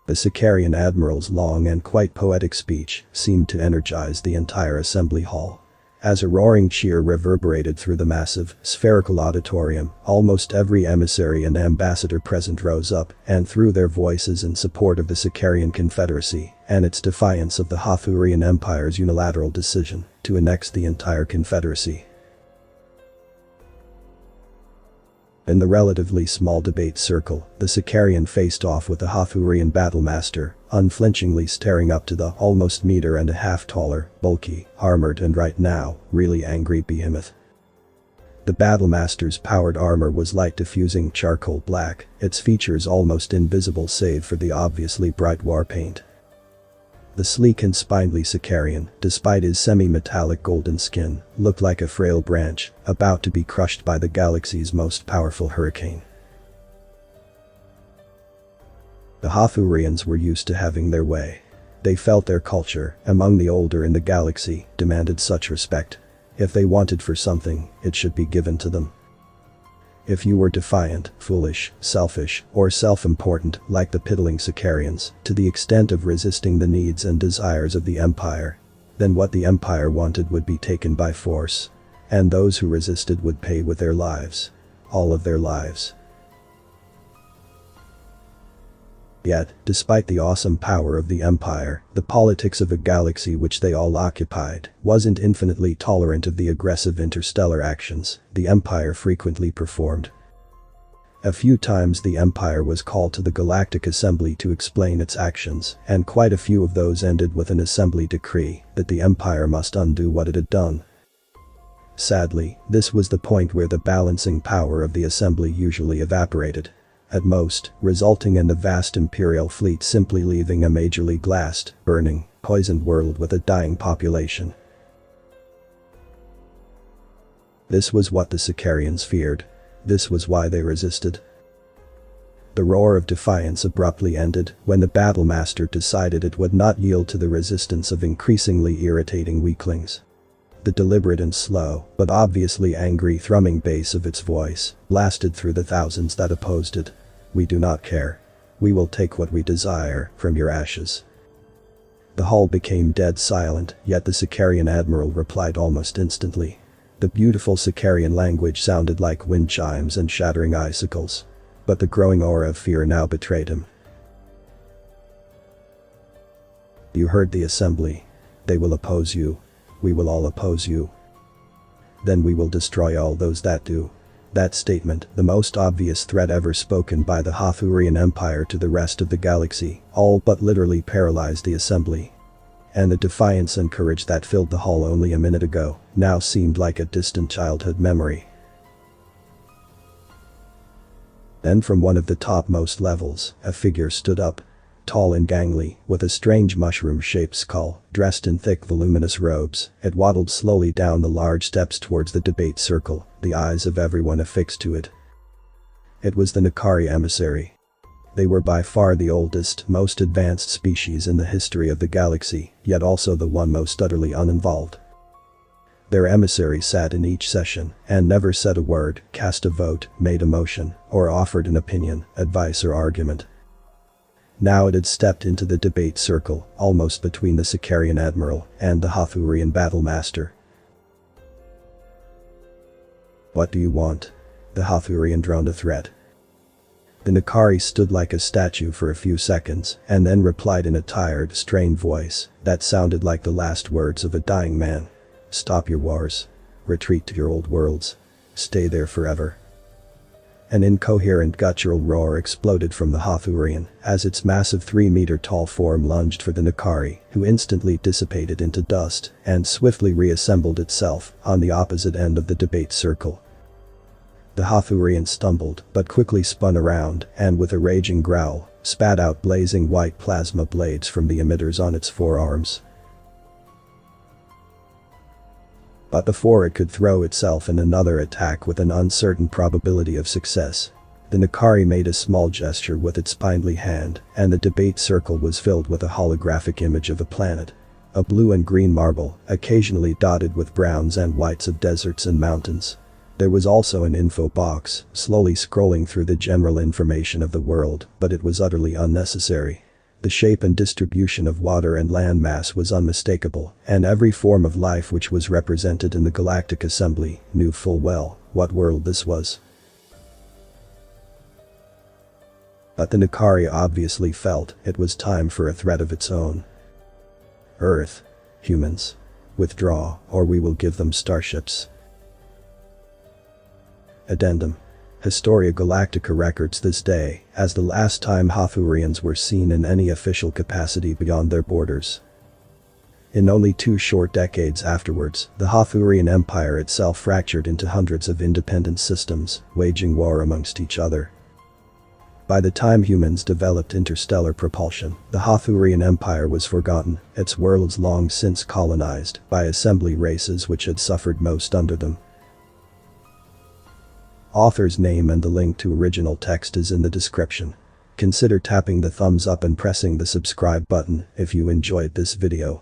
The Sicarian admiral's long and quite poetic speech seemed to energize the entire assembly hall. As a roaring cheer reverberated through the massive, spherical auditorium, almost every emissary and ambassador present rose up and threw their voices in support of the Sicarian Confederacy and its defiance of the Hafurian Empire's unilateral decision to annex the entire Confederacy. In the relatively small debate circle, the Sicarian faced off with the Hafurian battlemaster, unflinchingly staring up to the almost meter and a half taller, bulky, armored and right now, really angry behemoth. The battlemaster's powered armor was light diffusing charcoal black, its features almost invisible save for the obviously bright war paint. The sleek and spindly Sicarian, despite his semi-metallic golden skin, looked like a frail branch, about to be crushed by the galaxy's most powerful hurricane. The Hafurians were used to having their way. They felt their culture, among the older in the galaxy, demanded such respect. If they wanted for something, it should be given to them. If you were defiant, foolish, selfish, or self-important like the piddling Sicarians, to the extent of resisting the needs and desires of the Empire, then what the Empire wanted would be taken by force. And those who resisted would pay with their lives. All of their lives. Yet, despite the awesome power of the Empire, the politics of a galaxy which they all occupied wasn't infinitely tolerant of the aggressive interstellar actions the Empire frequently performed. A few times the Empire was called to the Galactic Assembly to explain its actions, and quite a few of those ended with an assembly decree that the Empire must undo what it had done. Sadly, this was the point where the balancing power of the assembly usually evaporated. At most, resulting in the vast Imperial fleet simply leaving a majorly glassed, burning, poisoned world with a dying population. This was what the Sicarians feared. This was why they resisted. The roar of defiance abruptly ended when the battlemaster decided it would not yield to the resistance of increasingly irritating weaklings. The deliberate and slow, but obviously angry thrumming bass of its voice blasted through the thousands that opposed it. We do not care. We will take what we desire from your ashes. The hall became dead silent, yet the Sicarian admiral replied almost instantly. The beautiful Sicarian language sounded like wind chimes and shattering icicles. But the growing aura of fear now betrayed him. You heard the assembly. They will oppose you. We will all oppose you. Then we will destroy all those that do. That statement, the most obvious threat ever spoken by the Hafurian Empire to the rest of the galaxy, all but literally paralyzed the assembly. And the defiance and courage that filled the hall only a minute ago now seemed like a distant childhood memory. Then from one of the topmost levels, a figure stood up. Tall and gangly, with a strange mushroom-shaped skull, dressed in thick voluminous robes, it waddled slowly down the large steps towards the debate circle, the eyes of everyone affixed to it. It was the Nakari emissary. They were by far the oldest, most advanced species in the history of the galaxy, yet also the one most utterly uninvolved. Their emissary sat in each session and never said a word, cast a vote, made a motion, or offered an opinion, advice or argument. Now it had stepped into the debate circle, almost between the Sicarian admiral and the Hafurian battlemaster. What do you want? The Hafurian droned a threat. The Nakari stood like a statue for a few seconds and then replied in a tired, strained voice that sounded like the last words of a dying man. Stop your wars. Retreat to your old worlds. Stay there forever. An incoherent guttural roar exploded from the Hafurian as its massive 3-meter-tall form lunged for the Nakari, who instantly dissipated into dust and swiftly reassembled itself on the opposite end of the debate circle. The Hafurian stumbled but quickly spun around and with a raging growl, spat out blazing white plasma blades from the emitters on its forearms. But before it could throw itself in another attack with an uncertain probability of success, the Nakari made a small gesture with its spindly hand, and the debate circle was filled with a holographic image of a planet. A blue and green marble, occasionally dotted with browns and whites of deserts and mountains. There was also an info box, slowly scrolling through the general information of the world, but it was utterly unnecessary. The shape and distribution of water and land mass was unmistakable, and every form of life which was represented in the Galactic Assembly knew full well what world this was. But the Nakari obviously felt it was time for a threat of its own. Earth. Humans. Withdraw, or we will give them starships. Addendum. Historia Galactica records this day as the last time Hafurians were seen in any official capacity beyond their borders. In only 2 short decades afterwards, the Hafurian Empire itself fractured into hundreds of independent systems, waging war amongst each other. By the time humans developed interstellar propulsion, the Hafurian Empire was forgotten, its worlds long since colonized by assembly races which had suffered most under them. Author's name and the link to original text is in the description. Consider tapping the thumbs up and pressing the subscribe button if you enjoyed this video.